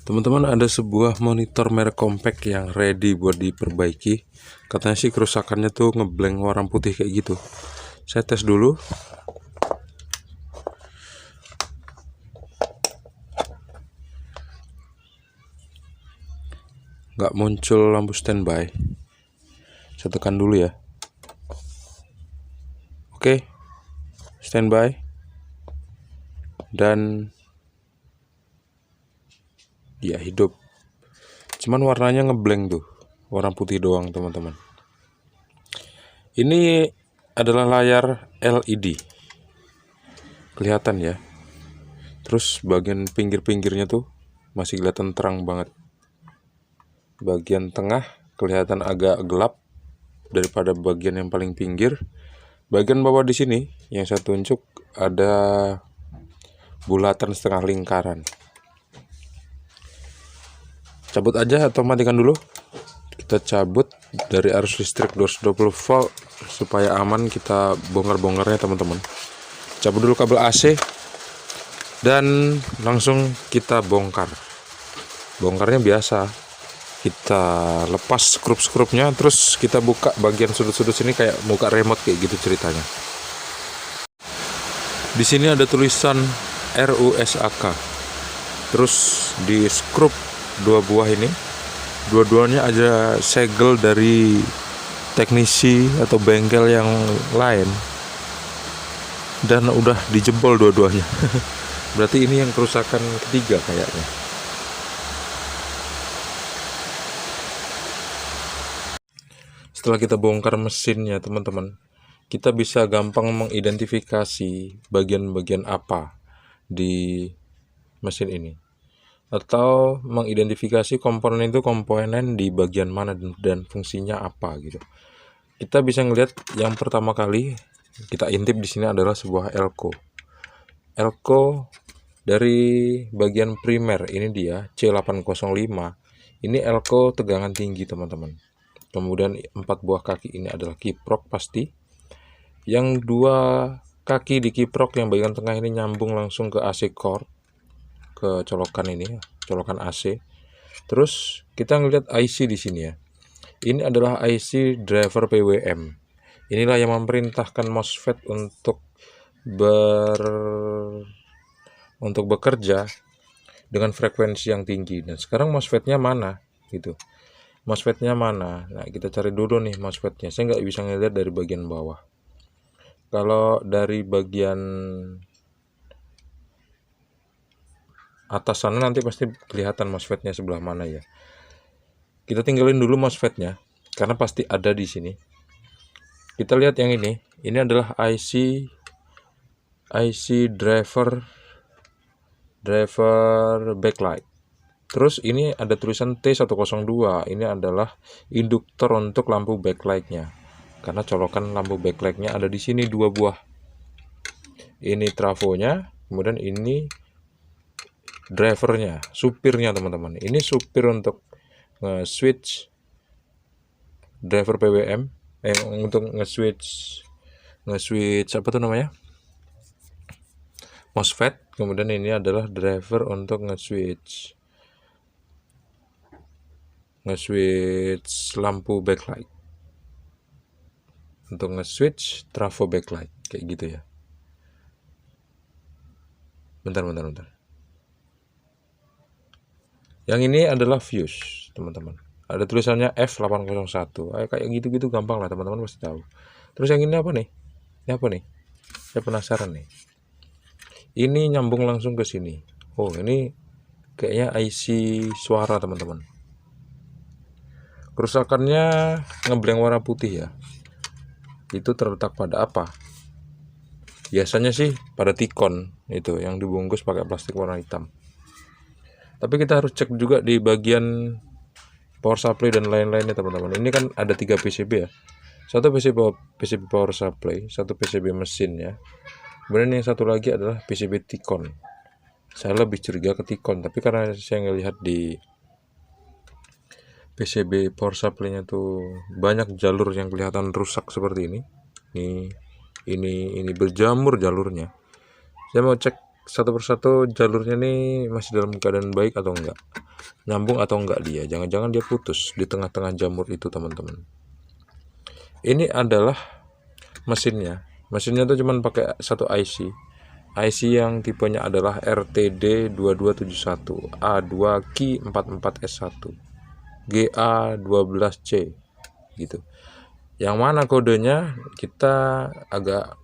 Teman-teman, ada sebuah monitor merek compact yang ready buat diperbaiki. Katanya sih kerusakannya tuh ngeblank warna putih kayak gitu. Saya tes dulu. Nggak muncul lampu standby. Saya tekan dulu ya. Oke, standby. Dan ya hidup. Cuman warnanya ngeblank tuh, warna putih doang teman-teman. Ini adalah layar LED, kelihatan ya. Terus bagian pinggir-pinggirnya tuh masih kelihatan terang banget. Bagian tengah kelihatan agak gelap daripada bagian yang paling pinggir. Bagian bawah di sini yang saya tunjuk ada bulatan setengah lingkaran. Cabut aja atau matikan dulu. Kita cabut dari arus listrik 220 volt supaya aman kita bongkar-bongkarnya teman-teman. Cabut dulu kabel AC dan langsung kita bongkar. Bongkarnya biasa, kita lepas skrup-skrupnya, terus kita buka bagian sudut-sudut sini kayak buka remote kayak gitu ceritanya. Di sini ada tulisan RUSAK. Terus di skrup dua buah ini, dua-duanya ada segel dari teknisi atau bengkel yang lain, dan udah dijebol dua-duanya. Berarti ini yang kerusakan ketiga kayaknya. Setelah kita bongkar mesinnya teman-teman, kita bisa gampang mengidentifikasi bagian-bagian apa di mesin ini, atau mengidentifikasi komponen itu komponen di bagian mana dan fungsinya apa gitu. Kita bisa ngelihat yang pertama kali kita intip di sini adalah sebuah elko. Elko dari bagian primer ini dia C805. Ini elko tegangan tinggi teman-teman. Kemudian 4 buah kaki ini adalah kiprok pasti. Yang 2 kaki di kiprok yang bagian tengah ini nyambung langsung ke AC cord, ke colokan ini, colokan AC. Terus kita ngelihat IC di sini ya. Ini adalah IC driver PWM. Inilah yang memerintahkan MOSFET untuk bekerja dengan frekuensi yang tinggi. Dan sekarang MOSFET-nya mana gitu. MOSFET-nya mana? Nah, kita cari dulu nih MOSFET-nya. Saya nggak bisa ngelihat dari bagian bawah. Kalau dari bagian atas sana nanti pasti kelihatan MOSFET-nya sebelah mana ya. Kita tinggalin dulu MOSFET-nya karena pasti ada di sini. Kita lihat yang ini. Ini adalah IC driver backlight. Terus ini ada tulisan T102. Ini adalah induktor untuk lampu backlight-nya. Karena colokan lampu backlight-nya ada di sini 2 buah. Ini trafonya, kemudian ini drivernya, supirnya teman-teman. Ini supir untuk nge-switch driver PWM, untuk nge-switch apa tuh namanya? MOSFET. Kemudian ini adalah driver untuk nge-switch lampu backlight, untuk nge-switch trafo backlight kayak gitu ya. Bentar. Yang ini adalah fuse teman-teman. Ada tulisannya F801. Kayak gitu-gitu gampang lah teman-teman pasti tahu. Terus yang ini apa nih? Saya penasaran nih. Ini nyambung langsung ke sini. Oh, ini kayaknya IC suara teman-teman. Kerusakannya ngeblank warna putih ya. Itu terletak pada apa? Biasanya sih pada tikon itu yang dibungkus pakai plastik warna hitam. Tapi kita harus cek juga di bagian power supply dan lain-lainnya teman-teman. Ini kan ada 3 PCB ya. Satu PCB power supply, satu PCB mesin ya. Kemudian yang satu lagi adalah PCB tikon. Saya lebih curiga ke tikon, tapi karena saya ngelihat di PCB power supply-nya tuh banyak jalur yang kelihatan rusak seperti ini. Ini berjamur jalurnya. Saya mau cek satu persatu jalurnya nih masih dalam keadaan baik atau enggak. nyambung atau enggak dia. Jangan-jangan dia putus di tengah-tengah jamur itu teman-teman. Ini adalah mesinnya. Mesinnya tuh cuman pakai satu IC. IC yang tipenya adalah RTD2271 A2Ki44S1 GA12C gitu. Yang mana kodenya kita agak,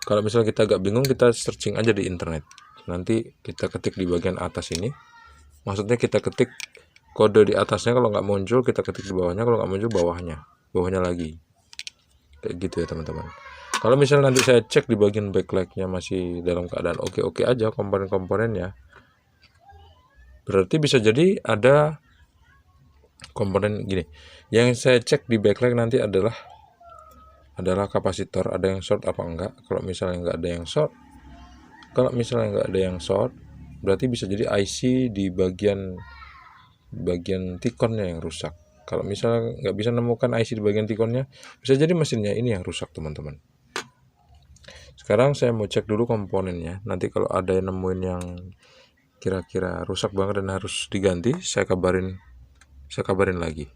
kalau misalnya kita agak bingung, kita searching aja di internet. Nanti kita ketik di bagian atas ini. Maksudnya kita ketik kode di atasnya, kalau nggak muncul kita ketik di bawahnya, kalau nggak muncul bawahnya lagi. Kayak gitu ya teman-teman. Kalau misalnya nanti saya cek di bagian backlightnya masih dalam keadaan oke-oke aja komponen-komponennya, berarti bisa jadi ada komponen gini. Yang saya cek di backlight nanti adalah kapasitor, ada yang short apa enggak. Kalau misalnya nggak ada yang short, berarti bisa jadi IC di bagian tikonnya yang rusak. Kalau misalnya nggak bisa nemukan IC di bagian tikonnya, bisa jadi mesinnya ini yang rusak teman-teman. Sekarang saya mau cek dulu komponennya. Nanti kalau ada yang nemuin yang kira-kira rusak banget dan harus diganti, saya kabarin lagi.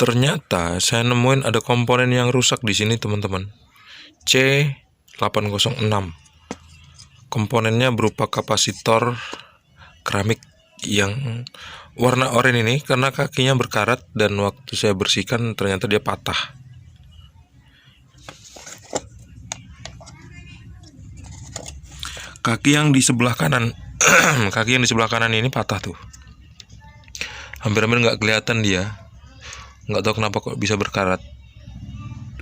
Ternyata saya nemuin ada komponen yang rusak di sini teman-teman. C806. Komponennya berupa kapasitor keramik yang warna oranye ini, karena kakinya berkarat dan waktu saya bersihkan ternyata dia patah. Kaki yang di sebelah kanan ini patah tuh. Hampir-hampir nggak kelihatan dia. Nggak tahu kenapa kok bisa berkarat.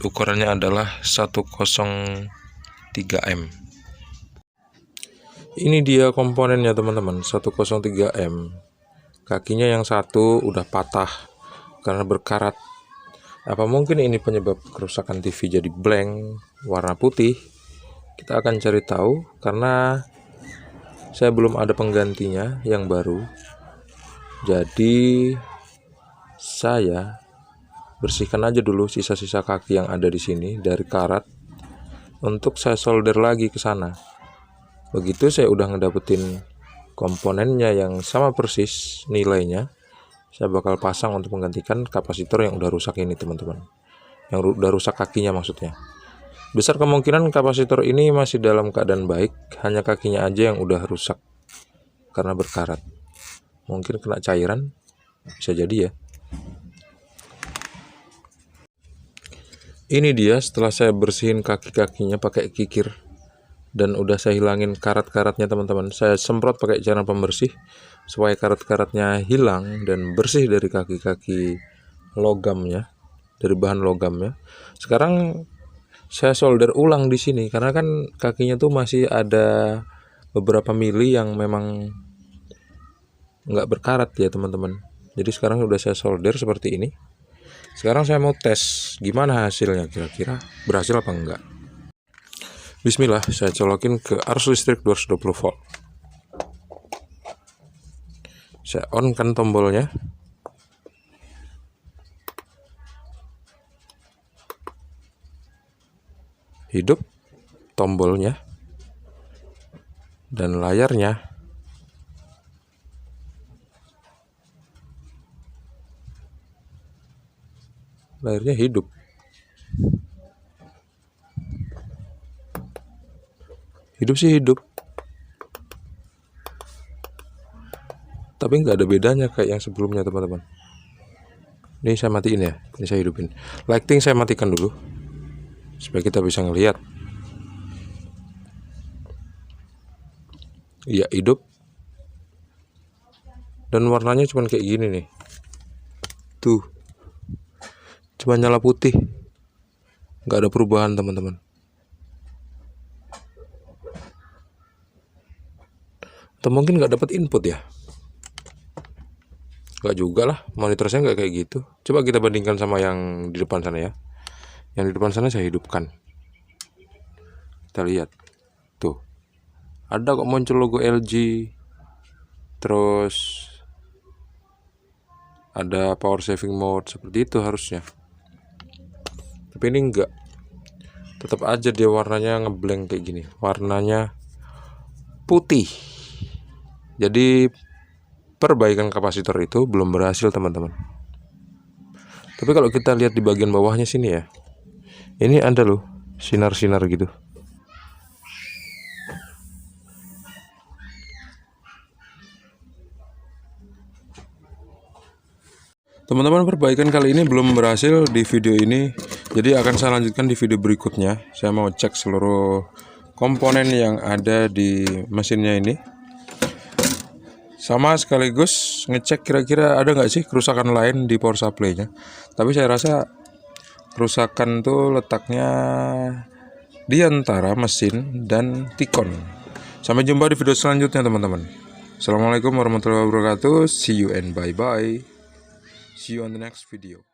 Ukurannya adalah 103M. Ini dia komponennya teman-teman, 103M. Kakinya yang satu udah patah karena berkarat. Apa mungkin ini penyebab kerusakan TV jadi blank warna putih? Kita akan cari tahu, karena saya belum ada penggantinya yang baru. Jadi saya bersihkan aja dulu sisa-sisa kaki yang ada di sini dari karat untuk saya solder lagi ke sana. Begitu saya udah ngedapetin komponennya yang sama persis nilainya, saya bakal pasang untuk menggantikan kapasitor yang udah rusak ini teman-teman. Yang udah rusak kakinya maksudnya. Besar kemungkinan kapasitor ini masih dalam keadaan baik, hanya kakinya aja yang udah rusak karena berkarat. Mungkin kena cairan, bisa jadi ya. Ini dia setelah saya bersihin kaki-kakinya pakai kikir dan udah saya hilangin karat-karatnya teman-teman. Saya semprot pakai cairan pembersih supaya karat-karatnya hilang dan bersih dari kaki-kaki logamnya, dari bahan logamnya. Sekarang saya solder ulang di sini karena kan kakinya tuh masih ada beberapa mili yang memang nggak berkarat ya teman-teman. Jadi sekarang udah saya solder seperti ini. Sekarang saya mau tes gimana hasilnya, kira-kira berhasil apa enggak. Bismillah, saya colokin ke arus listrik 220 volt. Saya on kan tombolnya. Hidup tombolnya dan layarnya. Layarnya hidup. Hidup sih hidup. Tapi nggak ada bedanya kayak yang sebelumnya teman-teman. Ini saya matiin ya, ini saya hidupin. Lighting saya matikan dulu supaya kita bisa ngelihat. Iya hidup. Dan warnanya cuma kayak gini nih. Tuh. Cuma nyala putih. Nggak ada perubahan teman-teman. Atau mungkin nggak dapat input ya. Nggak juga lah, monitor saya nggak kayak gitu. Coba kita bandingkan sama yang di depan sana ya. Yang di depan sana saya hidupkan. Kita lihat. Tuh. Ada kok muncul logo LG. Terus ada power saving mode, seperti itu harusnya. Tapi ini enggak. Tetap aja dia warnanya ngeblank kayak gini. Warnanya putih. Jadi perbaikan kapasitor itu belum berhasil teman-teman. Tapi kalau kita lihat di bagian bawahnya sini ya, ini ada loh sinar-sinar gitu. Teman-teman, perbaikan kali ini belum berhasil di video ini, jadi akan saya lanjutkan di video berikutnya. Saya mau cek seluruh komponen yang ada di mesinnya ini, sama sekaligus ngecek kira-kira ada nggak sih kerusakan lain di power supply-nya. Tapi saya rasa kerusakan tuh letaknya di antara mesin dan tikon. Sampai jumpa di video selanjutnya teman-teman. Assalamualaikum warahmatullahi wabarakatuh. See you and bye-bye. See you on the next video.